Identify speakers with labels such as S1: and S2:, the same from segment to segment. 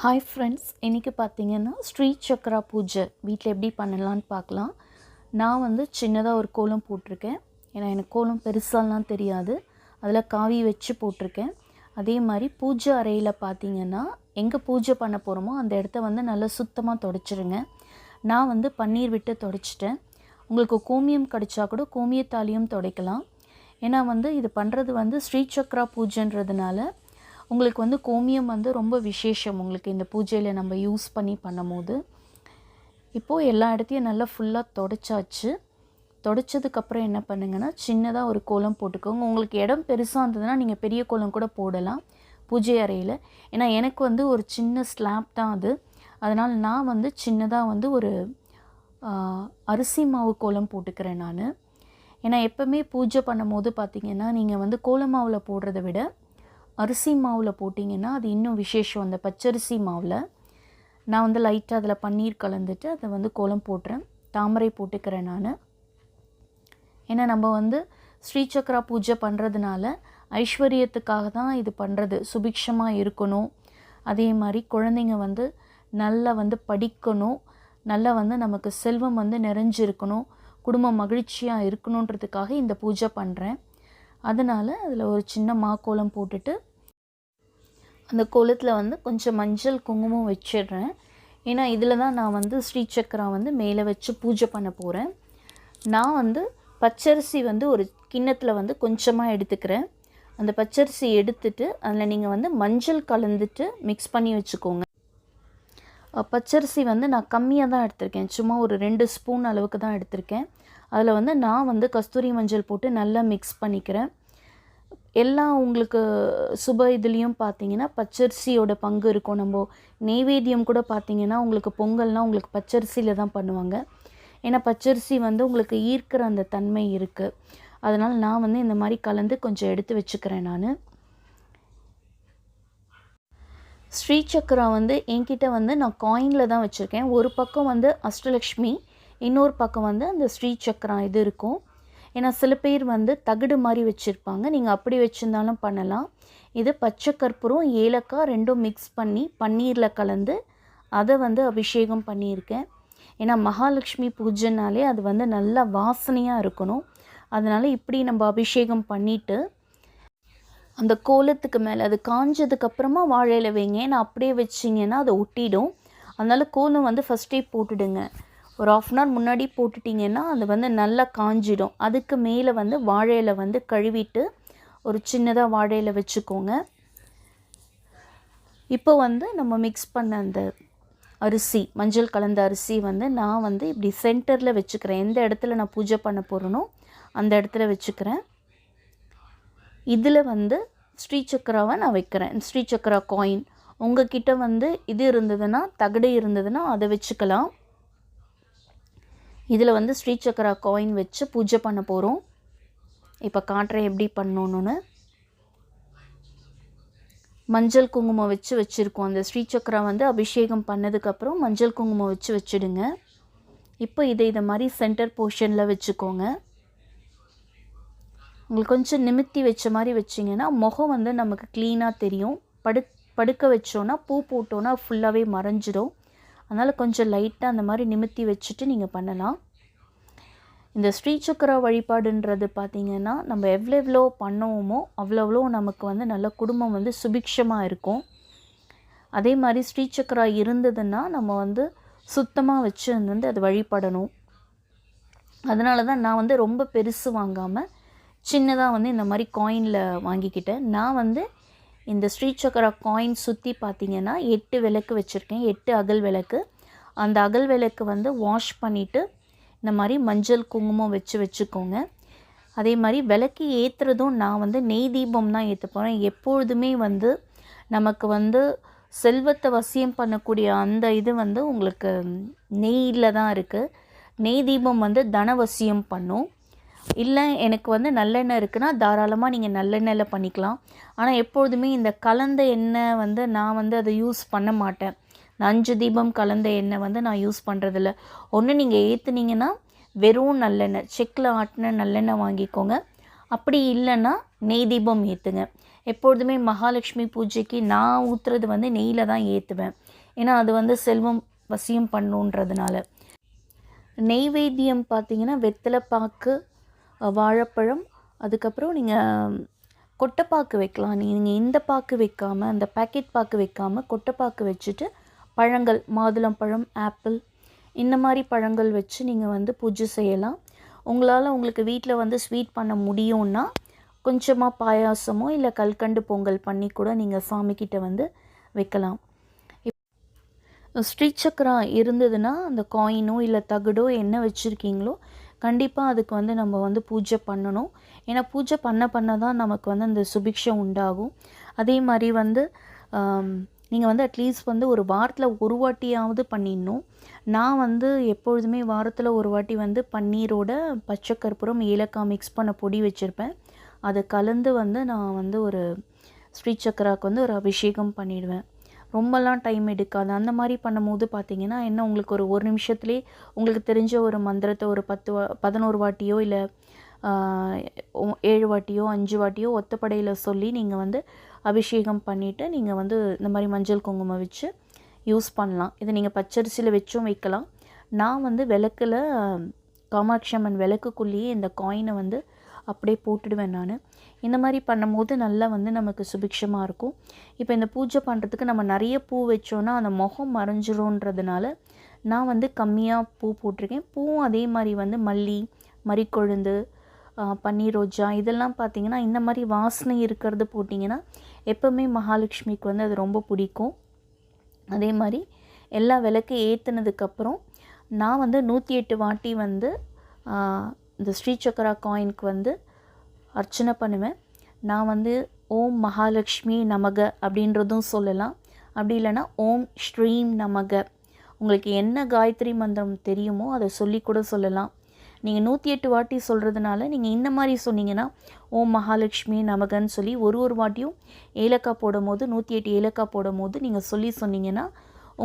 S1: Hi friends, இன்றைக்கி பார்த்தீங்கன்னா ஸ்ரீ சக்ரா பூஜை வீட்டில் எப்படி பண்ணலான்னு பார்க்கலாம். நான் வந்து சின்னதாக ஒரு கோலம் போட்டிருக்கேன். ஏன்னா எனக்கு கோலம் பெருசாலாம் தெரியாது. அதில் காவி வச்சு போட்டிருக்கேன். அதே மாதிரி பூஜை அறையில் பார்த்தீங்கன்னா எங்கே பூஜை பண்ண போகிறோமோ அந்த இடத்த வந்து நல்லா சுத்தமாக துடைச்சிருங்க. நான் வந்து பன்னீர் விட்டு துடைச்சிட்டேன். உங்களுக்கு கோமியம் கிடச்சா கூட கோமியத்தாலையும் துடைக்கலாம். ஏன்னா வந்து இது பண்ணுறது வந்து ஸ்ரீ சக்ரா பூஜைன்றதுனால உங்களுக்கு வந்து கோமியம் வந்து ரொம்ப விசேஷம். உங்களுக்கு இந்த பூஜையில் நம்ம யூஸ் பண்ணி பண்ணும்போது இப்போது எல்லா இடத்தையும் நல்லா ஃபுல்லாக துடைச்சாச்சு. துடைச்சதுக்கப்புறம் என்ன பண்ணுங்கன்னா சின்னதாக ஒரு கோலம் போட்டுக்கோங்க. உங்களுக்கு இடம் பெருசாக இருந்ததுன்னா நீங்கள் பெரிய கோலம் கூட போடலாம் பூஜை அறையில். ஏன்னா எனக்கு வந்து ஒரு சின்ன ஸ்லாப் தான் அது. அதனால் நான் வந்து சின்னதாக வந்து ஒரு அரிசி மாவு கோலம் போட்டுக்கிறேன் நான். ஏன்னா எப்போவுமே பூஜை பண்ணும்போது பார்த்திங்கன்னா நீங்கள் வந்து கோல மாவில் போடுறத விட அரிசி மாவில் போட்டிங்கன்னா அது இன்னும் விசேஷம். அந்த பச்சரிசி மாவில் நான் வந்து லைட்டாக அதில் பன்னீர் கலந்துட்டு அதை வந்து கோலம் போட்டுறேன். தாமரை போட்டுக்கிறேன் நான். ஏன்னா நம்ம வந்து ஸ்ரீ சக்ரா பூஜை பண்ணுறதுனால ஐஸ்வர்யத்துக்காக தான் இது பண்ணுறது. சுபிக்ஷமாக இருக்கணும், அதே மாதிரி குழந்தைங்க வந்து நல்லா வந்து படிக்கணும், நல்லா வந்து நமக்கு செல்வம் வந்து நிறைஞ்சிருக்கணும், குடும்பம் மகிழ்ச்சியாக இருக்கணுன்றதுக்காக இந்த பூஜை பண்ணுறேன். அதனால் அதில் ஒரு சின்ன மாக்கோலம் போட்டுட்டு அந்த கோலத்தில் வந்து கொஞ்சம் மஞ்சள் குங்குமம் வச்சிடுறேன். ஏன்னா இதில் தான் நான் வந்து ஸ்ரீ சக்ரா வந்து மேலே வச்சு பூஜை பண்ண போகிறேன். நான் வந்து பச்சரிசி வந்து ஒரு கிண்ணத்தில் வந்து கொஞ்சமாக எடுத்துக்கிறேன். அந்த பச்சரிசி எடுத்துட்டு அதில் நீங்கள் வந்து மஞ்சள் கலந்துட்டு மிக்ஸ் பண்ணி வச்சுக்கோங்க. பச்சரிசி வந்து நான் கம்மியாக தான் எடுத்திருக்கேன். சும்மா ஒரு 2 ஸ்பூன் அளவுக்கு தான் எடுத்திருக்கேன். அதில் வந்து நான் வந்து கஸ்தூரி மஞ்சள் போட்டு நல்லா மிக்ஸ் பண்ணிக்கிறேன். எல்லாம் உங்களுக்கு சுப இதுலேயும் பார்த்தீங்கன்னா பச்சரிசியோட பங்கு இருக்கும். நம்ம நெய்வேத்தியம் கூட பார்த்தீங்கன்னா உங்களுக்கு பொங்கல்னால் உங்களுக்கு பச்சரிசியில் தான் பண்ணுவாங்க. ஏன்னா பச்சரிசி வந்து உங்களுக்கு ஈர்க்கிற அந்த தன்மை இருக்குது. அதனால் நான் வந்து இந்த மாதிரி கலந்து கொஞ்சம் எடுத்து வச்சுக்கிறேன் நான். ஸ்ரீ சக்ரா வந்து என்கிட்ட வந்து நான் காயினில் தான் வச்சுருக்கேன். ஒரு பக்கம் வந்து அஷ்டலக்ஷ்மி, இன்னொரு பக்கம் வந்து அந்த ஸ்ரீ சக்ரா இது இருக்கும். ஏன்னா சில பேர் வந்து தகடு மாதிரி வச்சுருப்பாங்க. நீங்கள் அப்படி வச்சுருந்தாலும் பண்ணலாம். இது பச்சை கற்பூரம் ஏலக்காய் ரெண்டும் மிக்ஸ் பண்ணி பன்னீரில் கலந்து அதை வந்து அபிஷேகம் பண்ணியிருக்கேன். ஏன்னா மகாலட்சுமி பூஜைனாலே அது வந்து நல்லா வாசனையாக இருக்கணும். அதனால் இப்படி நம்ம அபிஷேகம் பண்ணிவிட்டு அந்த கோலத்துக்கு மேலே அது காஞ்சதுக்கப்புறமா வாழையில் வைங்க. ஏன்னா அப்படியே வச்சிங்கன்னா அதை ஒட்டிடும். அதனால் கோலம் வந்து ஃபஸ்ட்டே போட்டுடுங்க. ஒரு 1/2 hour முன்னாடி போட்டுட்டிங்கன்னா அது வந்து நல்லா காஞ்சிடும். அதுக்கு மேலே வந்து வாழையில் வந்து கழுவிட்டு ஒரு சின்னதாக வாழையில் வச்சுக்கோங்க. இப்போ வந்து நம்ம மிக்ஸ் பண்ண அந்த அரிசி, மஞ்சள் கலந்த அரிசி வந்து நான் வந்து இப்படி சென்டரில் வச்சுக்கிறேன். எந்த இடத்துல நான் பூஜை பண்ண போகிறேனோ அந்த இடத்துல வச்சுக்கிறேன். இதில் வந்து ஸ்ரீ சக்ராவை நான் வைக்கிறேன். ஸ்ரீ சக்ரா காயின் உங்கள் கிட்ட வந்து இது இருந்ததுன்னா, தகடு இருந்ததுன்னா அதை வச்சுக்கலாம். இதில் வந்து ஸ்ரீ சக்ரா காயின் வச்சு பூஜை பண்ண போகிறோம். இப்போ காட்டுறேன் எப்படி பண்ணணுன்னு. மஞ்சள் குங்குமம் வச்சுருக்கோம். அந்த ஸ்ரீ சக்ரா வந்து அபிஷேகம் பண்ணதுக்கப்புறம் மஞ்சள் குங்குமம் வச்சுடுங்க. இப்போ இதை மாதிரி சென்டர் போர்ஷனில் வச்சுக்கோங்க. உங்களுக்கு கொஞ்சம் நிமித்தி வச்ச மாதிரி வச்சிங்கன்னா முகம் வந்து நமக்கு க்ளீனாக தெரியும். படுக்க வச்சோன்னா பூ போட்டோன்னா ஃபுல்லாகவே மறைஞ்சிடும். அதனால் கொஞ்சம் லைட்டாக அந்த மாதிரி நிமித்தி வச்சுட்டு நீங்கள் பண்ணலாம். இந்த ஸ்ரீ சக்ரா வழிபாடுன்றது பார்த்திங்கன்னா நம்ம எவ்வளோ பண்ணுவோமோ அவ்வளோ நமக்கு வந்து நல்ல குடும்பம் வந்து சுபிக்ஷமாக இருக்கும். அதே மாதிரி ஸ்ரீ சக்ரா இருந்ததுன்னா நம்ம வந்து சுத்தமாக வச்சு வந்து அது வழிபடணும். அதனால தான் நான் வந்து ரொம்ப பெருசு வாங்காமல் சின்னதாக வந்து இந்த மாதிரி காயினில் வாங்கிக்கிட்டேன். நான் வந்து இந்த ஸ்ரீ சக்ரா காயின் சுற்றி பார்த்திங்கன்னா 8 விளக்கு வச்சுருக்கேன். 8 அகல் விளக்கு. அந்த அகல் விளக்கு வந்து வாஷ் பண்ணிவிட்டு இந்த மாதிரி மஞ்சள் குங்குமம் வச்சுக்கோங்க. அதே மாதிரி விளக்கு ஏற்றுறதும் நான் வந்து நெய் தீபம் தான் ஏற்ற போகிறேன். எப்பொழுதுமே வந்து நமக்கு வந்து செல்வத்தை வசியம் பண்ணக்கூடிய அந்த இது வந்து உங்களுக்கு நெய்யில் தான் இருக்குது. நெய் தீபம் வந்து தனவசியம் பண்ணும். இல்லை எனக்கு வந்து நல்லெண்ணெய் இருக்குன்னா தாராளமாக நீங்கள் நல்லெண்ணெயில் பண்ணிக்கலாம். ஆனால் எப்பொழுதுமே இந்த கலந்த எண்ணெய் வந்து நான் வந்து அதை யூஸ் பண்ண மாட்டேன். 5 தீபம் கலந்த எண்ணெய் வந்து நான் யூஸ் பண்ணுறதில்ல. ஒன்று நீங்கள் ஏற்றுனீங்கன்னா வெறும் நல்லெண்ணெய், செக்கில் ஆட்டின நல்லெண்ணெய் வாங்கிக்கோங்க. அப்படி இல்லைன்னா நெய் தீபம் ஏற்றுங்க. எப்பொழுதுமே மகாலட்சுமி பூஜைக்கு நான் ஊற்றுறது வந்து நெய்யில் தான் ஏற்றுவேன். ஏன்னா அது வந்து செல்வம் வசியம் பண்ணுன்றதுனால. நெய்வேத்தியம் பார்த்தீங்கன்னா வெத்தலை பாக்கு, வாழைப்பழம், அதுக்கப்புறம் நீங்கள் கொட்டைப்பாக்கு வைக்கலாம். நீங்கள் இந்த பாக்கு வைக்காமல், அந்த பேக்கெட் பாக்கு வைக்காமல் கொட்டைப்பாக்கு வச்சுட்டு பழங்கள், மாதுளம்பழம், ஆப்பிள் இந்த மாதிரி பழங்கள் வச்சு நீங்கள் வந்து பூஜை செய்யலாம். உங்களால் உங்களுக்கு வீட்டில் வந்து ஸ்வீட் பண்ண முடியும்னா கொஞ்சமாக பாயாசமோ இல்லை கல்கண்டு பொங்கல் பண்ணி கூட நீங்கள் சாமிக்கிட்ட வந்து வைக்கலாம். ஸ்ரீசக்கரா இருந்ததுன்னா அந்த காயினோ இல்லை தகடோ என்ன வச்சுருக்கீங்களோ கண்டிப்பாக அதுக்கு வந்து நம்ம வந்து பூஜை பண்ணணும். ஏன்னா பூஜை பண்ண தான் நமக்கு வந்து அந்த சுபிக்ஷம் உண்டாகும். அதே மாதிரி வந்து நீங்கள் வந்து அட்லீஸ்ட் வந்து ஒரு வாரத்தில் ஒரு வாட்டியாவது பண்ணிடணும். நான் வந்து எப்பொழுதுமே வாரத்தில் ஒரு வாட்டி வந்து பன்னீரோட பச்சை கற்பூரம், ஏலக்காய் மிக்ஸ் பண்ண பொடி வச்சுருப்பேன். அதை கலந்து வந்து நான் வந்து ஒரு ஸ்ரீசக்கராவுக்கு வந்து ஒரு அபிஷேகம் பண்ணிடுவேன். ரொம்பலாம் டைம் எடுக்காது. அந்த மாதிரி பண்ணும்போது பார்த்தீங்கன்னா என்ன, உங்களுக்கு ஒரு நிமிஷத்துலேயே உங்களுக்கு தெரிஞ்ச ஒரு மந்திரத்தை ஒரு 11 வாட்டியோ இல்லை 7 வாட்டியோ 5 வாட்டியோ ஒத்தப்படையில் சொல்லி நீங்கள் வந்து அபிஷேகம் பண்ணிவிட்டு நீங்கள் வந்து இந்த மாதிரி மஞ்சள் குங்குமம் வச்சு யூஸ் பண்ணலாம். இதை நீங்கள் பச்சரிசியில் வச்சும் வைக்கலாம். நான் வந்து விளக்கில் காமாட்சி அம்மன் விளக்குக்குள்ளேயே இந்த காயினை வந்து அப்படியே போட்டுடுவேன் நான். இந்த மாதிரி பண்ணும்போது நல்லா வந்து நமக்கு சுபிக்ஷமாக இருக்கும். இப்போ இந்த பூஜை பண்ணுறதுக்கு நம்ம நிறைய பூ வச்சோன்னா அந்த முகம் மறைஞ்சிரும்ன்றதுனால நான் வந்து கம்மியாக பூ போட்டிருக்கேன். பூவும் அதே மாதிரி வந்து மல்லி, மறிக்கொழுந்து, பன்னீர் ரோஜா இதெல்லாம் பார்த்திங்கன்னா இந்த மாதிரி வாசனை இருக்கிறது போட்டிங்கன்னா எப்போவுமே மகாலட்சுமிக்கு வந்து அது ரொம்ப பிடிக்கும். அதே மாதிரி எல்லா விளக்கு ஏற்றுனதுக்கப்புறம் நான் வந்து 108 வாட்டி வந்து இந்த ஸ்ரீசக்கரா காயினுக்கு வந்து அர்ச்சனை பண்ணுவேன். நான் வந்து ஓம் மகாலட்சுமி நமக அப்படின்றதும் சொல்லலாம். அப்படி இல்லைன்னா ஓம் ஸ்ரீம் நமக, உங்களுக்கு என்ன காயத்ரி மந்திரம் தெரியுமோ அதை சொல்லி கூட சொல்லலாம். நீங்கள் 108 வாட்டி சொல்கிறதுனால நீங்கள் இந்த மாதிரி சொன்னீங்கன்னா ஓம் மகாலட்சுமி நமகன்னு சொல்லி ஒரு வாட்டியும் ஏலக்காய் போடும் போது 108 ஏலக்காய் போடும் போது நீங்கள் சொன்னீங்கன்னா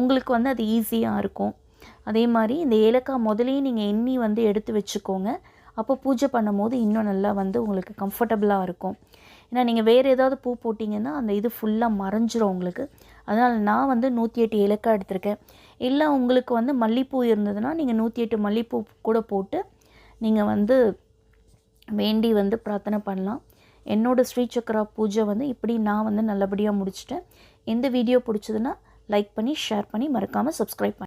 S1: உங்களுக்கு வந்து அது ஈஸியாக இருக்கும். அதே மாதிரி இந்த ஏலக்காய் முதலே நீங்கள் எண்ணி வந்து எடுத்து வச்சுக்கோங்க. அப்போ பூஜை பண்ணும் போது இன்னும் நல்லா வந்து உங்களுக்கு கம்ஃபர்டபுளாக இருக்கும். ஏன்னா நீங்கள் வேறு ஏதாவது பூ போட்டிங்கன்னா அந்த இது ஃபுல்லாக மறைஞ்சிரும் உங்களுக்கு. அதனால் நான் வந்து 108 ஏலக்காய் எடுத்திருக்கேன். இல்லை உங்களுக்கு வந்து மல்லிப்பூ இருந்ததுன்னா நீங்கள் 108 மல்லிப்பூ கூட போட்டு நீங்கள் வந்து வேண்டி வந்து பிரார்த்தனை பண்ணலாம். என்னோடய ஸ்ரீசக்கரா பூஜை வந்து இப்படி நான் வந்து நல்லபடியாக முடிச்சிட்டேன். இந்த வீடியோ பிடிச்சதுன்னா லைக் பண்ணி ஷேர் பண்ணி மறக்காமல் சப்ஸ்கிரைப் பண்ணி